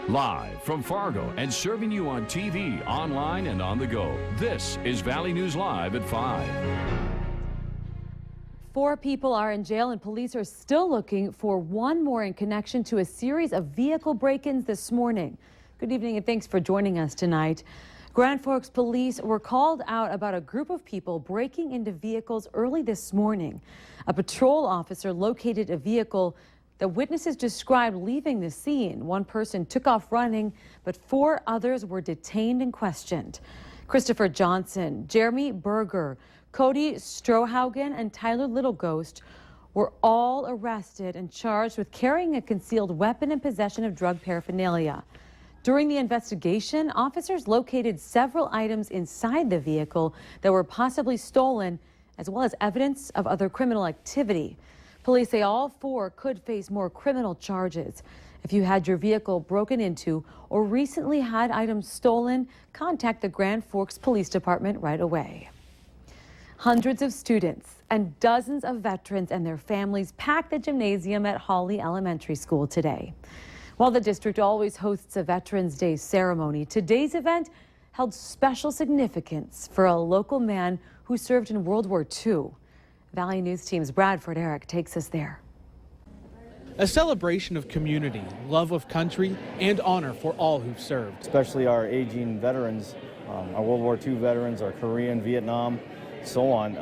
Live from Fargo and serving you on TV, online, and on the go. This is Valley News Live at 5. 4 people are in jail and police are still looking for one more in connection to a series of vehicle break-ins this morning. Good evening and thanks for joining us tonight. Grand Forks police were called out about a group of people breaking into vehicles early this morning. A patrol officer located a vehicle that witnesses described leaving the scene. One person took off running, but 4 others were detained and questioned. Christopher Johnson, Jeremy Berger, Cody Strohaugen, and Tyler Littleghost were all arrested and charged with carrying a concealed weapon and possession of drug paraphernalia. During the investigation, officers located several items inside the vehicle that were possibly stolen, as well as evidence of other criminal activity. Police say all 4 could face more criminal charges. If you had your vehicle broken into or recently had items stolen, contact the Grand Forks Police Department right away. Hundreds of students and dozens of veterans and their families packed the gymnasium at Hawley Elementary School today. While the district always hosts a Veterans Day ceremony, today's event held special significance for a local man who served in World War II. Valley News Team's Bradford Eric takes us there. A celebration of community, love of country, and honor for all who've served. Especially our aging veterans, our World War II veterans, our Korean, Vietnam, so on.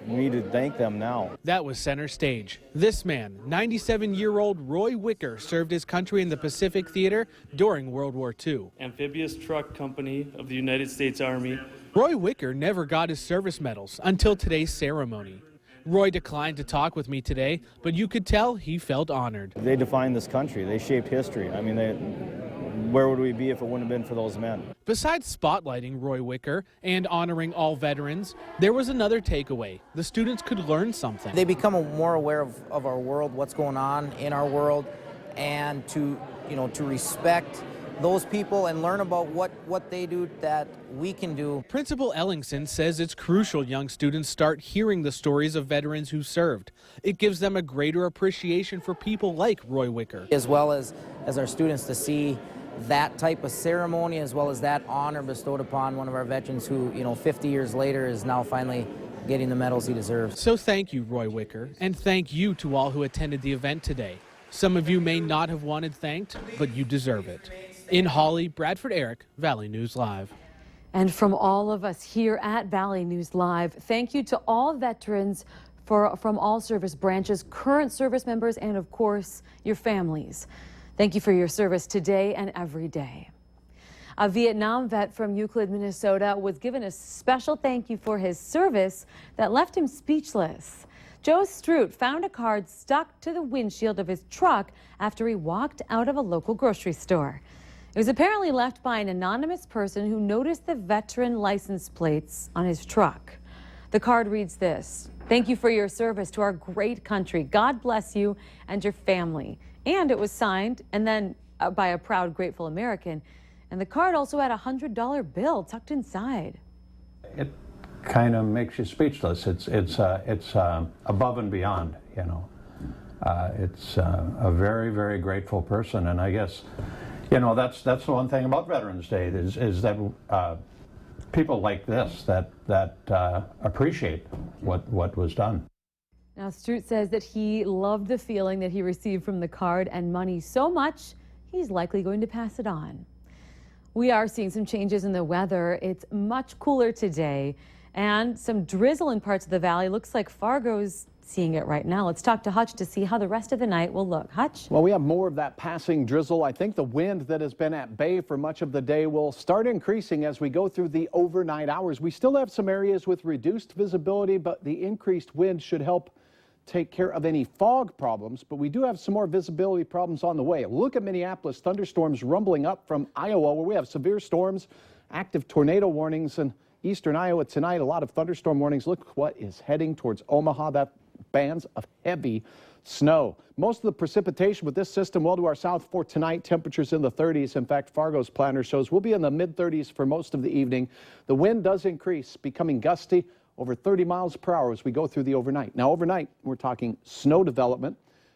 We need to thank them now. That was center stage. This man, 97-year-old Roy Wicker, served his country in the Pacific Theater during World War II. Amphibious Truck Company of the United States Army. Roy Wicker never got his service medals until today's ceremony. Roy declined to talk with me today, but you could tell he felt honored. They defined this country. They shaped history. I mean, where would we be if it wouldn't have been for those men? Besides spotlighting Roy Wicker and honoring all veterans, there was another takeaway. The students could learn something. They become more aware of our world, what's going on in our world, and to respect those people and learn about what they do that we can do. Principal Ellingson says it's crucial young students start hearing the stories of veterans who served. It gives them a greater appreciation for people like Roy Wicker. As well as our students to see that type of ceremony, as well as that honor bestowed upon one of our veterans who, 50 years later is now finally getting the medals he deserves. So thank you, Roy Wicker, and thank you to all who attended the event today. Some of you may not have wanted thanked, but you deserve it. In Hawley, Bradford Eric, Valley News Live. And from all of us here at Valley News Live, thank you to all veterans from all service branches, current service members, and of course, your families. Thank you for your service today and every day. A Vietnam vet from Euclid, Minnesota was given a special thank you for his service that left him speechless. Joe Stroot found a card stuck to the windshield of his truck after he walked out of a local grocery store. It was apparently left by an anonymous person who noticed the veteran license plates on his truck. The card reads this: "Thank you for your service to our great country. God bless you and your family." And it was signed and then by a proud, grateful American. And the card also had a $100 bill tucked inside. It kind of makes you speechless. It's above and beyond, It's a very, very grateful person, and I guess, that's the one thing about Veterans Day is that people like this that appreciate what was done. Now, Stroot says that he loved the feeling that he received from the card and money so much, he's likely going to pass it on. We are seeing some changes in the weather. It's much cooler today and some drizzle in parts of the valley. Looks like Fargo's seeing it right now. Let's talk to Hutch to see how the rest of the night will look. Hutch? Well, we have more of that passing drizzle. I think the wind that has been at bay for much of the day will start increasing as we go through the overnight hours. We still have some areas with reduced visibility, but the increased wind should help take care of any fog problems, but we do have some more visibility problems on the way. Look at Minneapolis, thunderstorms rumbling up from Iowa, where we have severe storms, active tornado warnings in eastern Iowa tonight, a lot of thunderstorm warnings. Look what is heading towards Omaha, that bands of heavy snow. Most of the precipitation with this system well to our south for tonight, temperatures in the 30s. In fact, Fargo's planner shows we'll be in the mid-30s for most of the evening. The wind does increase, becoming gusty, over 30 miles per hour as we go through the overnight. Now, overnight, we're talking snow development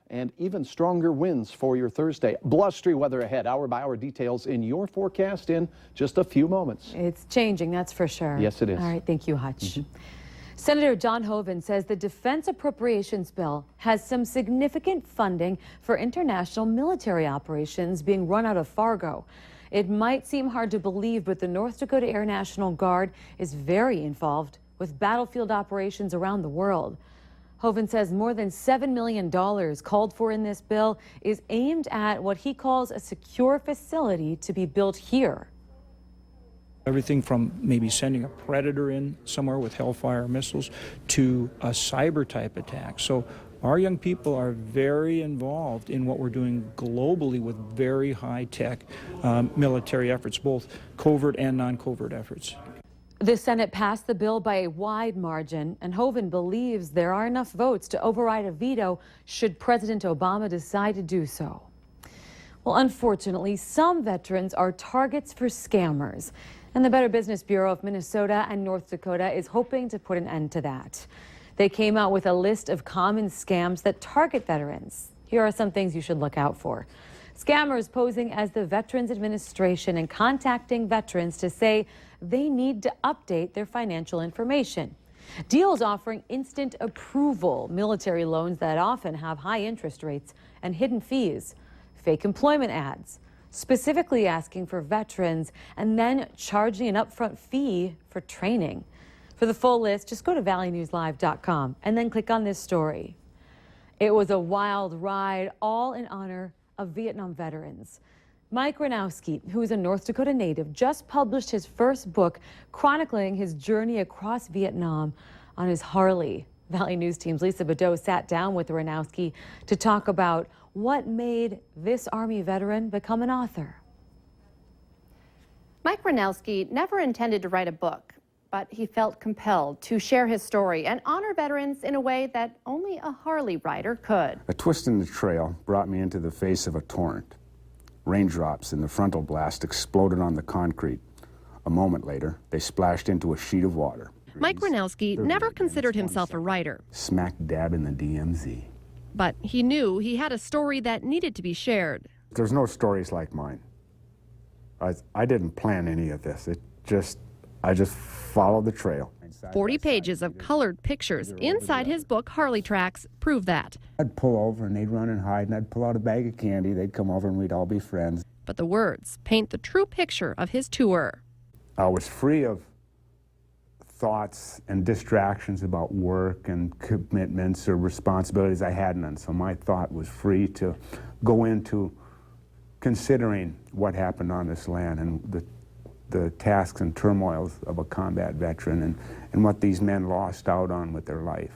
and even stronger winds for your Thursday. Blustery weather ahead. Hour-by-hour details in your forecast in just a few moments. It's changing, that's for sure. Yes, it is. All right, thank you, Hutch. Senator John Hoeven says the defense appropriations bill has some significant funding for international military operations being run out of Fargo. It might seem hard to believe, but the North Dakota Air National Guard is very involved with battlefield operations around the world. Hoeven says more than $7 million called for in this bill is aimed at what he calls a secure facility to be built here. Everything from maybe sending a Predator in somewhere with Hellfire missiles to a cyber type attack. So our young people are very involved in what we're doing globally with very high-tech military efforts, both covert and non-covert efforts. The Senate passed the bill by a wide margin, and Hoeven believes there are enough votes to override a veto should President Obama decide to do so. Well, unfortunately, some veterans are targets for scammers, and the Better Business Bureau of Minnesota and North Dakota is hoping to put an end to that. They came out with a list of common scams that target veterans. Here are some things you should look out for. Scammers posing as the Veterans Administration and contacting veterans to say they need to update their financial information. Deals offering instant approval, military loans that often have high interest rates and hidden fees, fake employment ads, specifically asking for veterans and then charging an upfront fee for training. For the full list, just go to valleynewslive.com and then click on this story. It was a wild ride, all in honor of Vietnam veterans. Mike Ranowski, who is a North Dakota native, just published his first book chronicling his journey across Vietnam on his Harley. Valley News Team's Lisa Badeau sat down with Ranowski to talk about what made this Army veteran become an author. Mike Ranowski never intended to write a book, but he felt compelled to share his story and honor veterans in a way that only a Harley rider could. A twist in the trail brought me into the face of a torrent. Raindrops in the frontal blast exploded on the concrete. A moment later, they splashed into a sheet of water. Mike Ranowski never considered himself a writer. Smack dab in the DMZ. But he knew he had a story that needed to be shared. There's no stories like mine. I didn't plan any of this. I just followed the trail. 40 pages of colored pictures inside his book, Harley Tracks, prove that. I'd pull over and they'd run and hide, and I'd pull out a bag of candy. They'd come over and we'd all be friends. But the words paint the true picture of his tour. I was free of thoughts and distractions about work and commitments or responsibilities. I had none, so my thought was free to go into considering what happened on this land and the tasks and turmoils of a combat veteran and what these men lost out on with their life.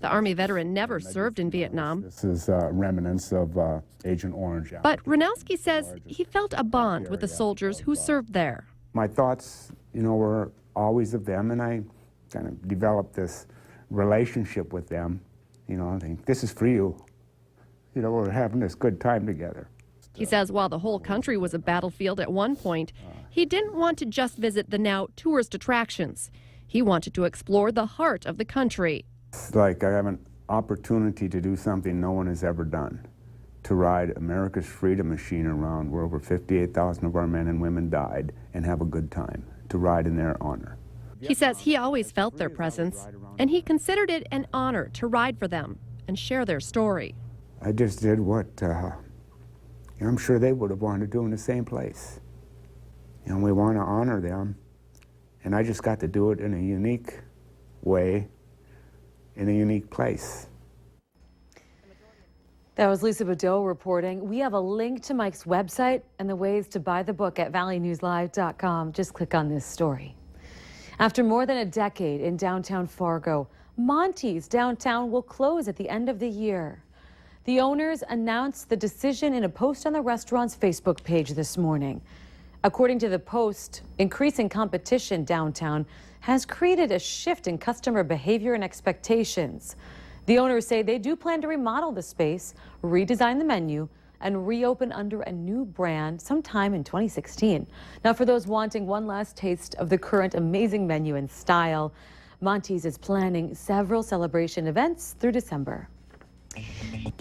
The Army veteran never served in Vietnam. This is remnants of Agent Orange. But Ranowski says he felt a bond with the soldiers who served there. My thoughts, were always of them, and I kind of developed this relationship with them. I think, this is for you. We're having this good time together. He says while the whole country was a battlefield at one point, he didn't want to just visit the now tourist attractions. He wanted to explore the heart of the country. It's like I have an opportunity to do something no one has ever done, to ride America's freedom machine around where over 58,000 of our men and women died and have a good time, to ride in their honor. He says he always felt their presence, and he considered it an honor to ride for them and share their story. I just did what I'm sure they would have wanted to do in the same place. We want to honor them, and I just got to do it in a unique way, in a unique place. That was Lisa Badeau reporting. We have a link to Mike's website and the ways to buy the book at valleynewslive.com. Just click on this story. After more than a decade in downtown Fargo, Montes Downtown will close at the end of the year. The owners announced the decision in a post on the restaurant's Facebook page this morning. According to the post, increasing competition downtown has created a shift in customer behavior and expectations. The owners say they do plan to remodel the space, redesign the menu, and reopen under a new brand sometime in 2016. Now, for those wanting one last taste of the current amazing menu and style, Montes is planning several celebration events through December.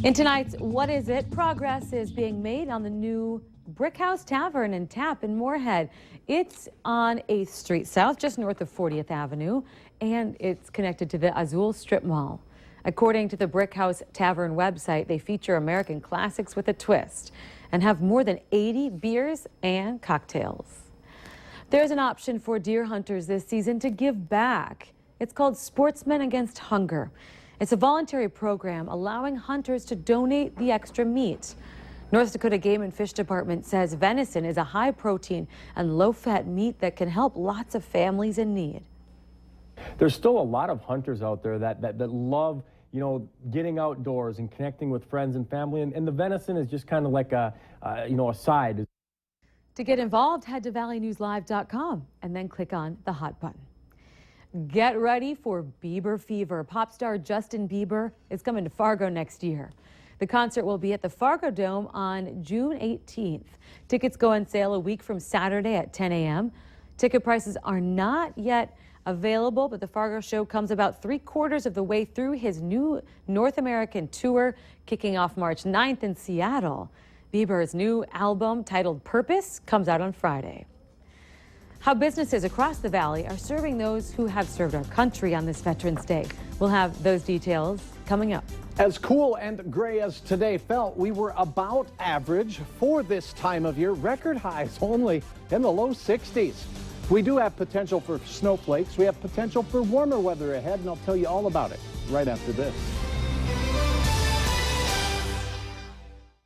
In tonight's What Is It? Progress is being made on the new Brick House Tavern and Tap in Moorhead. It's on 8th Street South, just north of 40th Avenue, and it's connected to the Azul Strip Mall. According to the Brick House Tavern website, they feature American classics with a twist and have more than 80 beers and cocktails. There's an option for deer hunters this season to give back. It's called Sportsmen Against Hunger. It's a voluntary program allowing hunters to donate the extra meat. North Dakota Game and Fish Department says venison is a high-protein and low-fat meat that can help lots of families in need. There's still a lot of hunters out there that love, getting outdoors and connecting with friends and family, and the venison is just kind of like a side. To get involved, head to valleynewslive.com and then click on the hot button. Get ready for Bieber fever. Pop star Justin Bieber is coming to Fargo next year. The concert will be at the Fargo Dome on June 18th. Tickets go on sale a week from Saturday at 10 a.m. Ticket prices are not yet available, but the Fargo show comes about 3/4 of the way through his new North American tour, kicking off March 9th in Seattle. Bieber's new album, titled Purpose, comes out on Friday. How businesses across the valley are serving those who have served our country on this Veterans Day. We'll have those details coming up. As cool and gray as today felt, we were about average for this time of year. Record highs only in the low 60s. We do have potential for snowflakes. We have potential for warmer weather ahead, and I'll tell you all about it right after this.